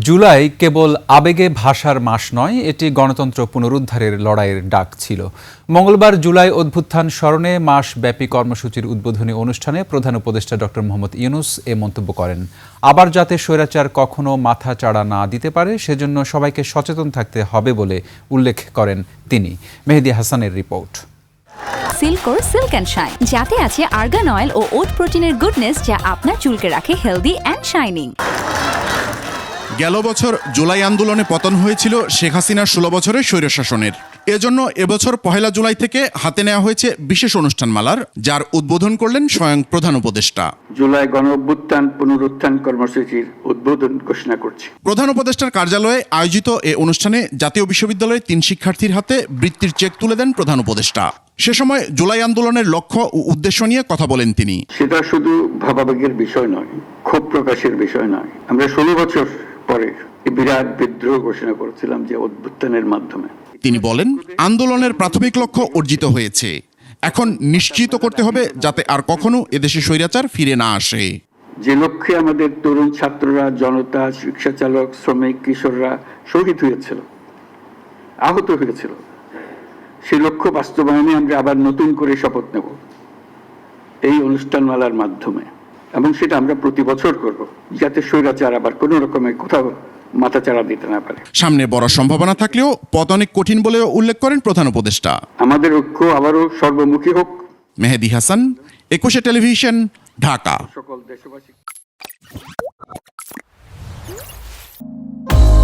জুলাই কেবল আবেগে ভাষার মাস নয়, এটি গণতন্ত্র পুনরুদ্ধারের লড়াইয়ের ডাক ছিল। মঙ্গলবার জুলাই অভ্যুত্থান স্মরণে মাসব্যাপী কর্মসূচির উদ্বোধনী অনুষ্ঠানে প্রধান উপদেষ্টা ডক্টর মোহাম্মদ ইউনূস এ মন্তব্য করেন। আবার যাতে স্বৈরাচার কখনো মাথা চাড়া না দিতে পারে, সেজন্য সবাইকে সচেতন থাকতে হবে বলে উল্লেখ করেন তিনি। মেহেদী হাসানের রিপোর্ট। সিল্কোর সিল্ক অ্যান্ড শাইন, যাতে আছে আর্গান অয়েল ও ওট প্রোটিনের গুডনেস, যা আপনার চুলকে রাখে হেলদি অ্যান্ড শাইনিং। গেল বছর জুলাই আন্দোলনে পতন হয়েছিল শেখ হাসিনার 16 বছরের স্বৈরশাসনের। এজন্য এবছর 1 জুলাই থেকে হাতে নেওয়া হয়েছে বিশেষ অনুষ্ঠানমালার, যার উদ্বোধন করলেন স্বয়ং প্রধান উপদেষ্টা। জুলাই গণঅভ্যুত্থান পুনরুত্থান কর্মসূচির উদ্বোধন ঘোষণা করছি। প্রধান উপদেষ্টার কার্যালয়ে আয়োজিত এ অনুষ্ঠানে জাতীয় বিশ্ববিদ্যালয়ের 3 শিক্ষার্থীর হাতে বৃত্তির চেক তুলে দেন প্রধান উপদেষ্টা। সে সময় জুলাই আন্দোলনের লক্ষ্য ও উদ্দেশ্য নিয়ে কথা বলেন তিনি। সেটা শুধু ভাবাবেগের বিষয় নয়, ক্ষোভ প্রকাশের বিষয় নয়। আমরা 16 বছর পরে বিরাট বিদ্রোহ ঘোষণা করেছিলাম যে অভ্যুত্থানের মাধ্যমে। তিনি বলেন, আন্দোলনের প্রাথমিক লক্ষ্য অর্জিত হয়েছে। এখন নিশ্চিত করতে হবে যাতে আর কখনো এদেশে স্বৈরাচার ফিরে না আসে। যে লক্ষ্যে আমাদের তরুণ ছাত্ররা, জনতা, রিক্সা চালক, শ্রমিক, কিশোররা শহীদ হয়েছিল, আহত হয়েছিল, সেই লক্ষ্য বাস্তবায়নে আমরা আবার নতুন করে শপথ নেব এই অনুষ্ঠানমালার মাধ্যমে, এবং সেটা আমরা প্রতি বছর করব, যাতে স্বৈরাচার আবার কোনো রকমের কোথাও মাথাচাড়া দিতে না পারে। সামনে বড় সম্ভাবনা থাকলেও পথ অনেক কঠিন বলেও উল্লেখ করেন প্রধান উপদেষ্টা। আমাদের ঐক্য আবারও সর্বমুখী হোক। মেহেদী হাসান, 21 টেলিভিশন, ঢাকা। সকল দেশবাসী।